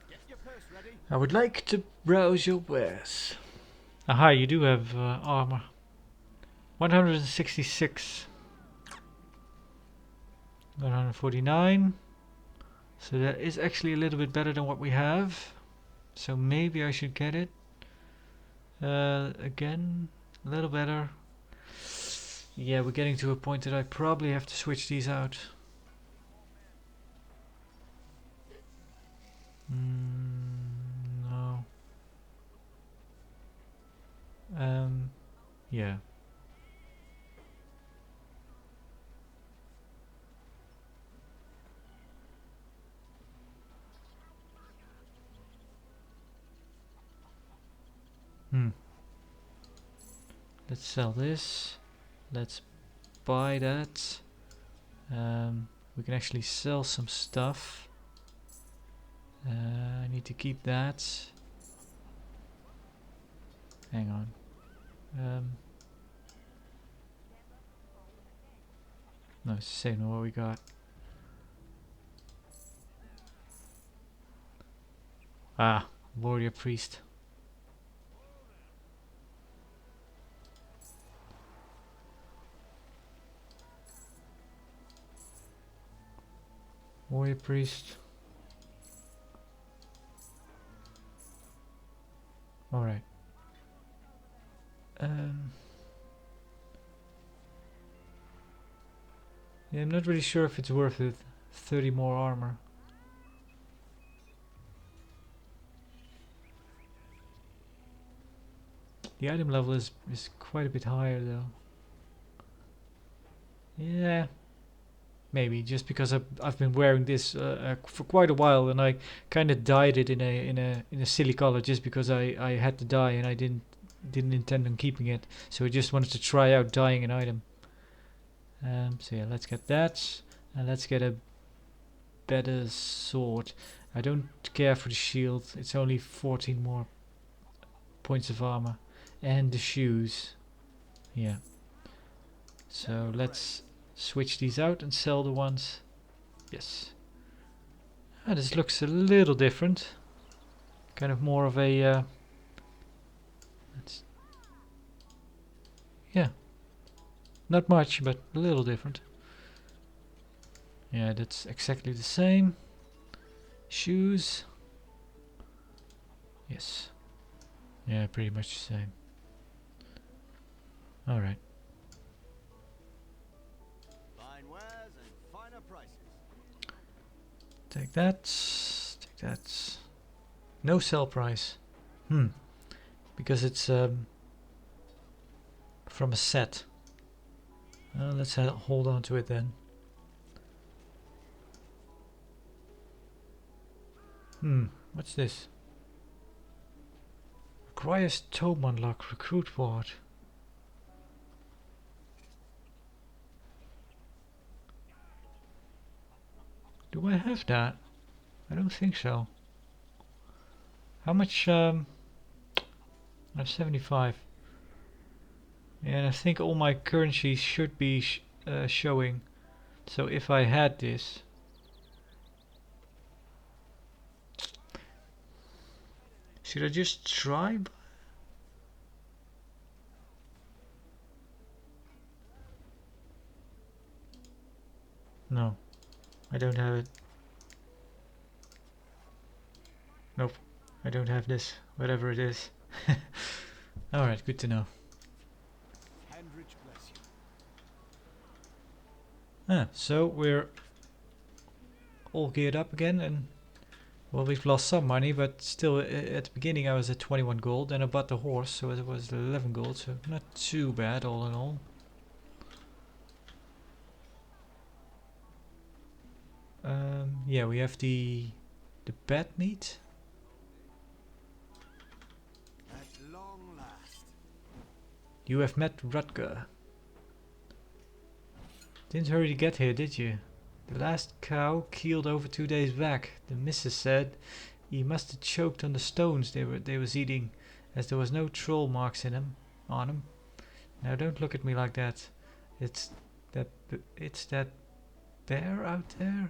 Get your purse ready. I would like to browse your wares. Aha, you do have armor. 166. 149. So that is actually a little bit better than what we have. So maybe I should get it. Again, a little better. Yeah, we're getting to a point that I probably have to switch these out. No. Yeah. Let's sell this. Let's buy that. We can actually sell some stuff. I need to keep that. Hang on. No, it's the same as what we got. Ah, warrior priest. Warrior priest. Alright. Yeah, I'm not really sure if it's worth it. 30 more armor. The item level is quite a bit higher though. Yeah, maybe just because I've been wearing this for quite a while, and I kind of dyed it in a silly color just because I had to dye and I didn't intend on keeping it, so I just wanted to try out dyeing an item. So yeah, let's get that, and let's get a better sword. I don't care for the shield. It's only 14 more points of armor, and the shoes. Yeah. So let's switch these out and sell the ones. Yes. This looks a little different. Kind of more of a yeah, not much, but a little different. Yeah, that's exactly the same. Shoes. Yes. Yeah, pretty much the same. Alright. Fine wares and finer prices. Take that. Take that. No sell price. Because it's from a set. Let's hold on to it then. What's this? Requires tome unlock recruit board. Do I have that? I don't think so. How much? I have 75. And I think all my currencies should be showing. So if I had this, should I just try? No, I don't have it. Nope, I don't have this, whatever it is. Alright, good to know. Hendrich bless you. So we're all geared up again, and well, we've lost some money, but still at the beginning I was at 21 gold, and I bought the horse, so it was 11 gold, so not too bad all in all. Yeah, we have the bat meat. At long last. You have met Rutger. Didn't hurry to get here, did you? The last cow keeled over 2 days back. The missus said he must have choked on the stones they was eating, as there was no troll marks in him, on him. Now don't look at me like that. It's that bear out there,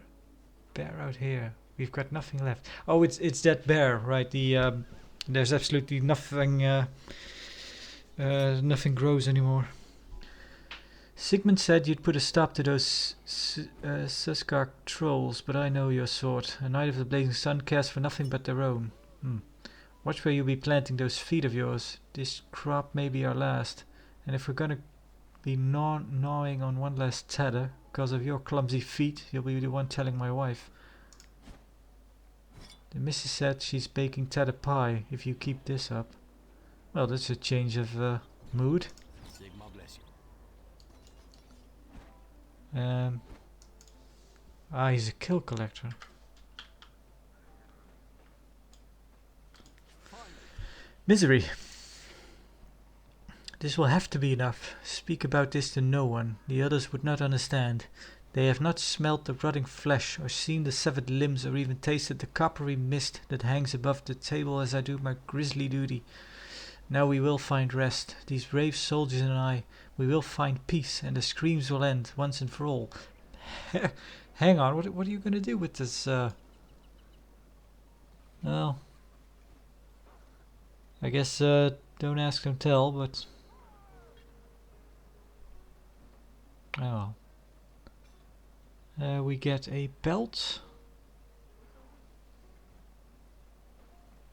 bear out here. We've got nothing left. Oh, it's that bear, right? There's absolutely nothing. Nothing grows anymore. Sigmund said you'd put a stop to those Suskar trolls, but I know your sort. A Knight of the Blazing Sun cares for nothing but their own. Watch where you'll be planting those feet of yours. This crop may be our last. And if we're gonna be gnawing on one last tether because of your clumsy feet, you'll be the one telling my wife. The missus said she's baking tether pie if you keep this up. Well, that's a change of mood. Sigma bless you. He's a kill collector. Misery. This will have to be enough. Speak about this to no one. The others would not understand. They have not smelt the rotting flesh, or seen the severed limbs, or even tasted the coppery mist that hangs above the table as I do my grisly duty. Now we will find rest, these brave soldiers and I. We will find peace, and the screams will end, once and for all. Hang on, what are you going to do with this, Well, I guess, don't ask, don't tell, but... Oh well. We get a belt.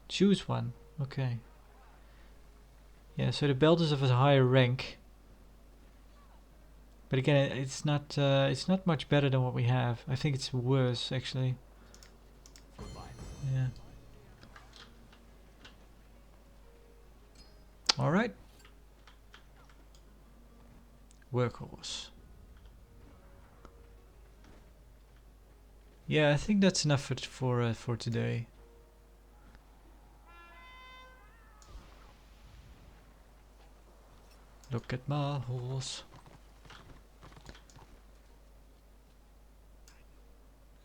Choose one, okay. Yeah, so the belt is of a higher rank. But again, it's not much better than what we have. I think it's worse, actually. Goodbye. Yeah. Alright. Workhorse. Yeah, I think that's enough for today. Look at my horse.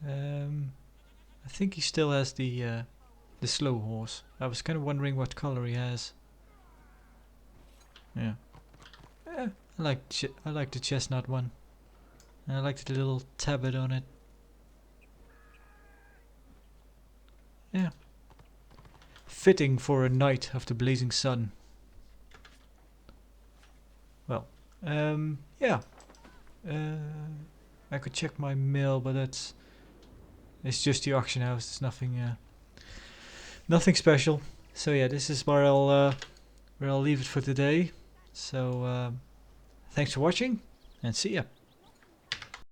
I think he still has the slow horse. I was kind of wondering what color he has. Yeah. I like the chestnut one. And I like the little tabard on it. Yeah. Fitting for a Knight of the Blazing Sun. Well, yeah. I could check my mail, but it's just the auction house. It's nothing special. So yeah, this is where I'll leave it for today. So thanks for watching, and see ya.